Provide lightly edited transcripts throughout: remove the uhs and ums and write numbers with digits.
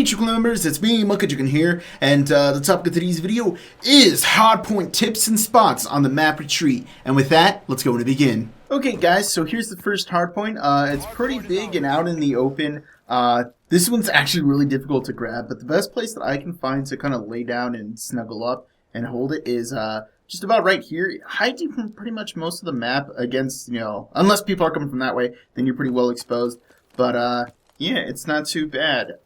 Chicken members, it's me, Mocha Chicken here, and the topic of today's video is Hardpoint tips and spots on the map retreat. And with that, let's go and begin. Okay guys, so here's the first hardpoint. It's pretty big and out in the open. This one's actually really difficult to grab, but the best place that I can find to kind of lay down and snuggle up and hold it is just about right here. It hides you from pretty much most of the map against, unless people are coming from that way, then you're pretty well exposed. But yeah, it's not too bad.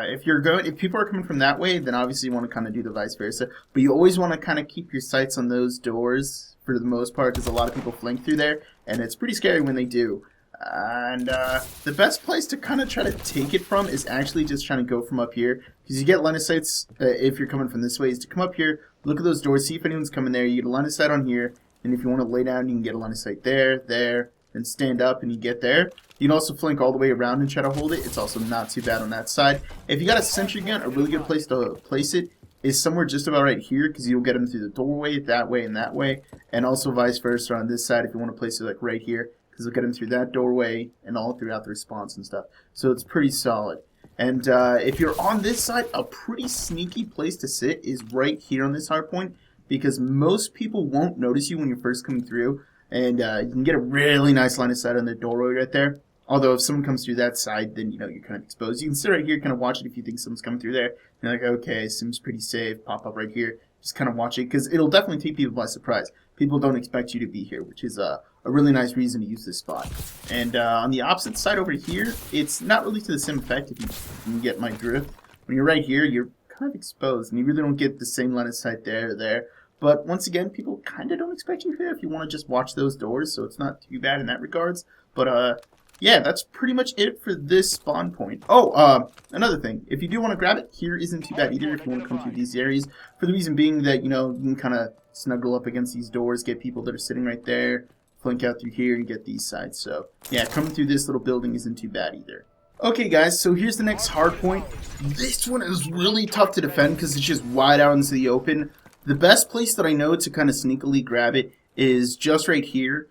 If people are coming from that way, then obviously you want to kind of do the vice versa. But you always want to kind of keep your sights on those doors for the most part, because a lot of people flank through there, and it's pretty scary when they do. And the best place to kind of try to take it from is actually just trying to go from up here, because you get line of sights if you're coming from this way, is to come up here, look at those doors, see if anyone's coming there. You get a line of sight on here, and if you want to lay down, you can get a line of sight there, and stand up, and you get there. You can also flank all the way around and try to hold it. It's also not too bad on that side. If you got a sentry gun, a really good place to place it is somewhere just about right here, because you'll get them through the doorway, that way, and also vice versa on this side if you want to place it like right here, because you'll get them through that doorway and all throughout the response and stuff. So it's pretty solid. And if you're on this side, a pretty sneaky place to sit is right here on this hard point, because most people won't notice you when you're first coming through, and you can get a really nice line of sight on the doorway right there. Although if someone comes through that side, then you're kind of exposed. You can sit right here, kind of watch it if you think someone's coming through there. You're like, okay, seems pretty safe. Pop up right here, just kind of watch it, because it'll definitely take people by surprise. People don't expect you to be here, which is a really nice reason to use this spot. And on the opposite side over here, it's not really to the same effect if you can get my drift. When you're right here, you're kind of exposed, and you really don't get the same line of sight there. But once again, people kind of don't expect you here if you want to just watch those doors, so it's not too bad in that regards. But yeah, that's pretty much it for this spawn point. Oh, another thing. If you do want to grab it, here isn't too bad either if you want to come through these areas. For the reason being that, you can kind of snuggle up against these doors, get people that are sitting right there, flank out through here, and get these sides. So, yeah, coming through this little building isn't too bad either. Okay, guys, so here's the next hard point. This one is really tough to defend because it's just wide out into the open. The best place that I know to kind of sneakily grab it is just right here.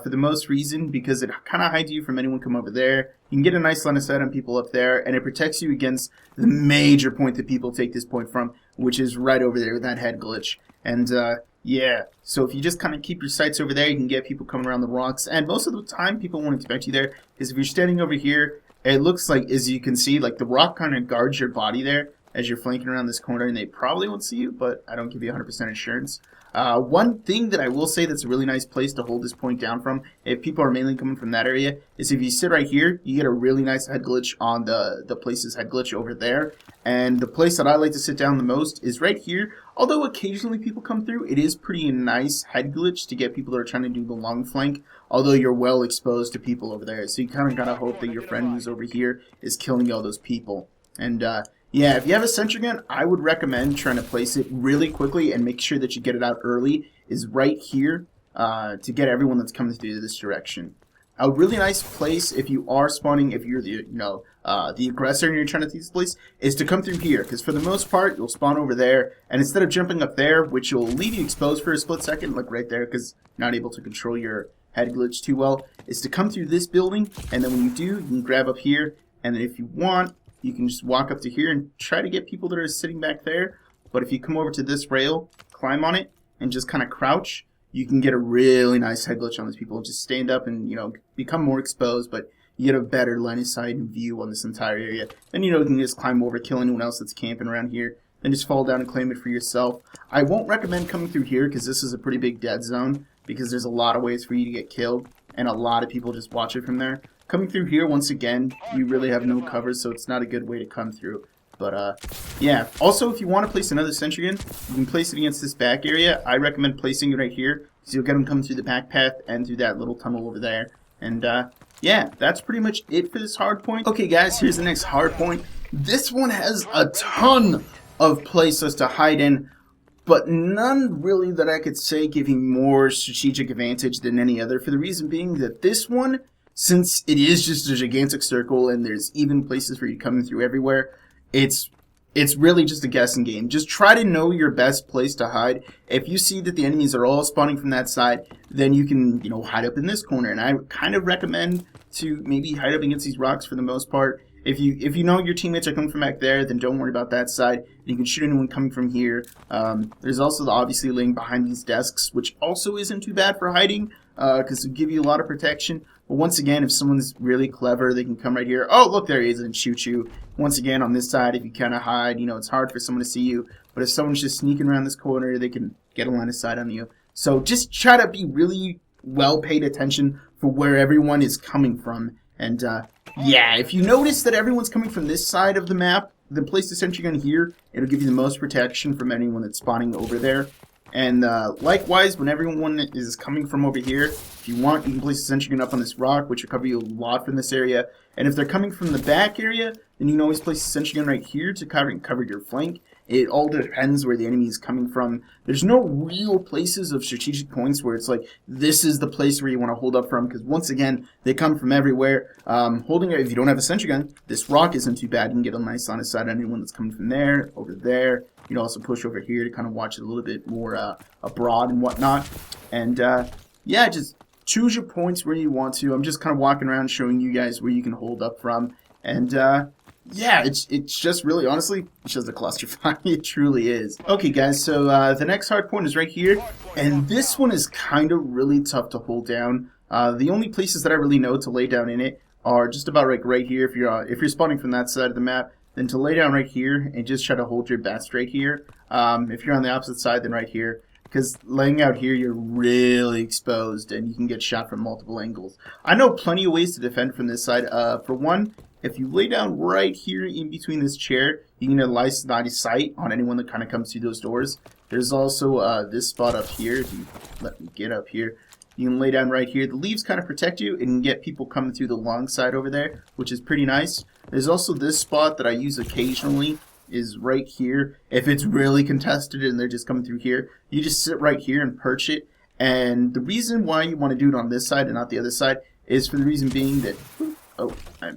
For the most reason, because it kind of hides you from anyone come over there. You can get a nice line of sight on people up there, and it protects you against the major point that people take this point from, which is right over there with that head glitch. And yeah, so if you just kind of keep your sights over there, you can get people coming around the rocks, and most of the time people won't expect you there, because if you're standing over here, it looks like, as you can see, like the rock kind of guards your body there as you're flanking around this corner, and they probably won't see you, but I don't give you 100% assurance. One thing that I will say that's a really nice place to hold this point down from, if people are mainly coming from that area, is if you sit right here, you get a really nice head glitch on the place's head glitch over there. And the place that I like to sit down the most is right here. Although occasionally people come through, it is pretty nice head glitch to get people that are trying to do the long flank, although you're well exposed to people over there. So you kind of gotta hope that your friend who's over here is killing all those people. And yeah, if you have a sentry gun, I would recommend trying to place it really quickly and make sure that you get it out early, is right here to get everyone that's coming through this direction. A really nice place if you are spawning, if you're the the aggressor and you're trying to take this place, is to come through here, because for the most part you'll spawn over there, and instead of jumping up there, which will leave you exposed for a split second, like right there, because you're not able to control your head glitch too well, is to come through this building, and then when you do, you can grab up here, and then if you want, you can just walk up to here and try to get people that are sitting back there. But if you come over to this rail, climb on it, and just kind of crouch, you can get a really nice head glitch on these people. Just stand up and, become more exposed, but you get a better line of sight and view on this entire area. Then, you can just climb over, kill anyone else that's camping around here, then just fall down and claim it for yourself. I won't recommend coming through here because this is a pretty big dead zone, because there's a lot of ways for you to get killed, and a lot of people just watch it from there. Coming through here, once again, you really have no cover, so it's not a good way to come through. But, yeah. Also, if you want to place another sentry gun, you can place it against this back area. I recommend placing it right here, so you'll get them coming through the back path and through that little tunnel over there. And, yeah, that's pretty much it for this hard point. Okay, guys, here's the next hard point. This one has a ton of places to hide in, but none really that I could say give you more strategic advantage than any other, for the reason being that this one, since it is just a gigantic circle and there's even places for you coming through everywhere, it's really just a guessing game. Just try to know your best place to hide. If you see that the enemies are all spawning from that side, then you can, hide up in this corner. And I kind of recommend to maybe hide up against these rocks for the most part. if you know your teammates are coming from back there, then don't worry about that side. You can shoot anyone coming from here. There's also obviously laying behind these desks, which also isn't too bad for hiding, because it'll give you a lot of protection. But once again, if someone's really clever, they can come right here. Oh, look, there he is, and shoot you. Once again, on this side, if you kind of hide, you know, it's hard for someone to see you. But if someone's just sneaking around this corner, they can get a line of sight on you. So just try to be really well paid attention for where everyone is coming from. And yeah, if you notice that everyone's coming from this side of the map, then place the sentry gun here. It'll give you the most protection from anyone that's spawning over there. And likewise, when everyone is coming from over here, if you want, you can place a sentry gun up on this rock, which will cover you a lot from this area. And if they're coming from the back area, then you can always place a sentry gun right here to cover your flank. It all depends where the enemy is coming from. There's no real places of strategic points where it's like, this is the place where you want to hold up from, because once again, they come from everywhere. Holding it, if you don't have a sentry gun, this rock isn't too bad. You can get a nice line of sight on anyone that's coming from there, over there. You can also push over here to kind of watch it a little bit more abroad and whatnot. And yeah, just choose your points where you want to. I'm just kind of walking around showing you guys where you can hold up from. And yeah, it's just really, honestly, it's just a clusterfuck. It truly is. Okay, guys, so the next hard point is right here, and this one is kind of really tough to hold down. The only places that I really know to lay down in it are just about like right here. If you're spawning from that side of the map, then to lay down right here and just try to hold your best right here. If you're on the opposite side, then right here. Because laying out here, you're really exposed, and you can get shot from multiple angles. I know plenty of ways to defend from this side. For one, if you lay down right here in between this chair, you can get a nice line of sight on anyone that kind of comes through those doors. There's also this spot up here. If you let me get up here, you can lay down right here. The leaves kind of protect you and get people coming through the long side over there, which is pretty nice. There's also this spot that I use occasionally, is right here. If it's really contested and they're just coming through here, you just sit right here and perch it. And the reason why you want to do it on this side and not the other side is for the reason being that, oh, I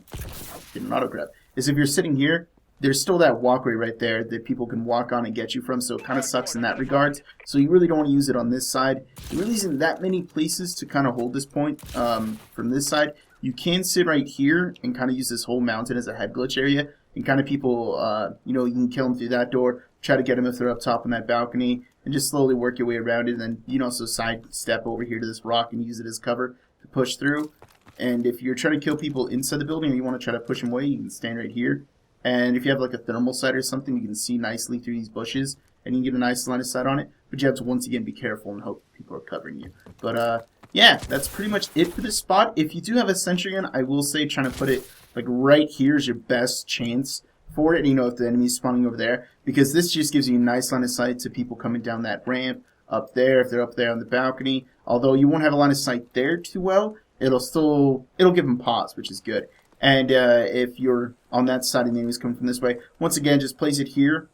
did an auto grab, is if you're sitting here, there's still that walkway right there that people can walk on and get you from, so it kind of sucks in that regard. So you really don't want to use it on this side. There really isn't that many places to kind of hold this point from this side. You can sit right here and kind of use this whole mountain as a head glitch area, and kind of people, you know, you can kill them through that door, try to get them if they're up top on that balcony, and just slowly work your way around it. And then you can also sidestep over here to this rock and use it as cover to push through. And if you're trying to kill people inside the building or you want to try to push them away, you can stand right here. And if you have like a thermal sight or something, you can see nicely through these bushes, and you can get a nice line of sight on it. But you have to once again be careful and hope people are covering you. But yeah, that's pretty much it for this spot. If you do have a sentry gun, I will say trying to put it like right here is your best chance for it. You know, if the enemy's spawning over there, because this just gives you a nice line of sight to people coming down that ramp up there. If they're up there on the balcony, although you won't have a line of sight there too well, it'll give them pause, which is good. And if you're on that side and the enemy's coming from this way, once again, just place it here,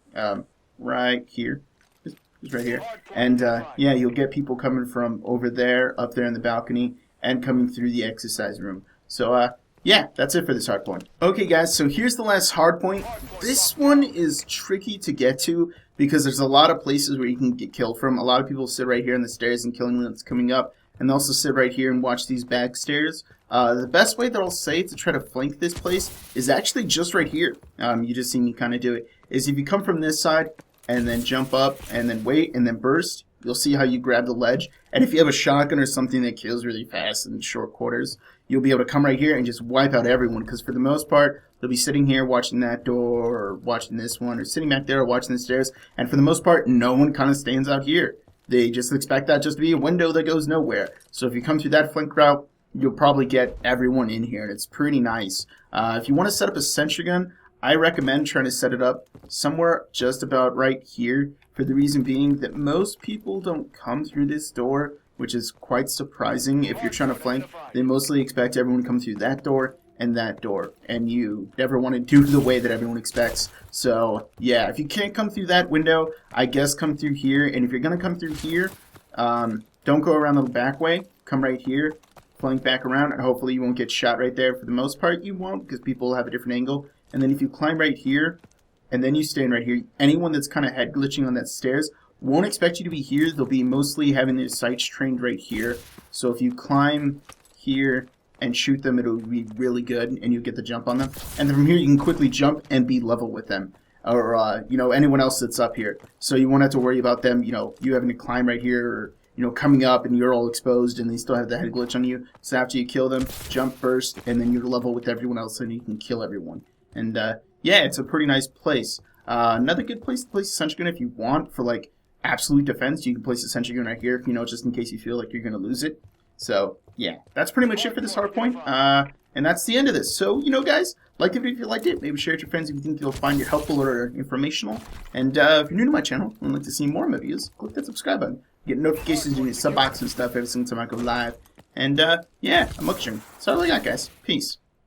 right here, just right here. And yeah, you'll get people coming from over there, up there in the balcony, and coming through the exercise room. So yeah, that's it for this hard point. Okay, guys, so here's the last hard point. This one is tricky to get to because there's a lot of places where you can get killed from. A lot of people sit right here on the stairs and killing when it's coming up, and they also sit right here and watch these back stairs. The best way that I'll say to try to flank this place is actually just right here. You just see me kind of do it. Is if you come from this side and then jump up and then wait and then burst, you'll see how you grab the ledge. And if you have a shotgun or something that kills really fast in short quarters, you'll be able to come right here and just wipe out everyone. Because for the most part, they'll be sitting here watching that door or watching this one or sitting back there or watching the stairs. And for the most part, no one kind of stands out here. They just expect that just to be a window that goes nowhere. So if you come through that flank route, you'll probably get everyone in here, and it's pretty nice. If you want to set up a sentry gun, I recommend trying to set it up somewhere just about right here, for the reason being that most people don't come through this door, which is quite surprising. If you're trying to flank, they mostly expect everyone to come through that door and that door, and you never want to do the way that everyone expects. So yeah, if you can't come through that window, I guess come through here. And if you're going to come through here, don't go around the back way, come right here, flank back around, and hopefully you won't get shot right there. For the most part, you won't, because people will have a different angle. And then if you climb right here, and then you stand right here, anyone that's kind of head glitching on that stairs won't expect you to be here. They'll be mostly having their sights trained right here. So if you climb here and shoot them, it'll be really good, and you get the jump on them. And then from here, you can quickly jump and be level with them, or you know, anyone else that's up here. So you won't have to worry about them, you know, you having to climb right here, or you know, coming up and you're all exposed, and they still have the head glitch on you. So after you kill them, jump first, and then you're level with everyone else, and you can kill everyone. And yeah, it's a pretty nice place. Another good place to place a sentry gun if you want for like absolute defense. You can place a sentry gun right here, you know, just in case you feel like you're gonna lose it. So yeah, that's pretty much it for this hardpoint. And that's the end of this. So, you know, guys, like the video if you liked it. Maybe share it with your friends if you think you'll find it helpful or informational. And if you're new to my channel and would like to see more of my videos, click that subscribe button. Get notifications in your sub box and stuff every single time I go live. And yeah, I'm Mookshing. That's all I got, guys. Peace.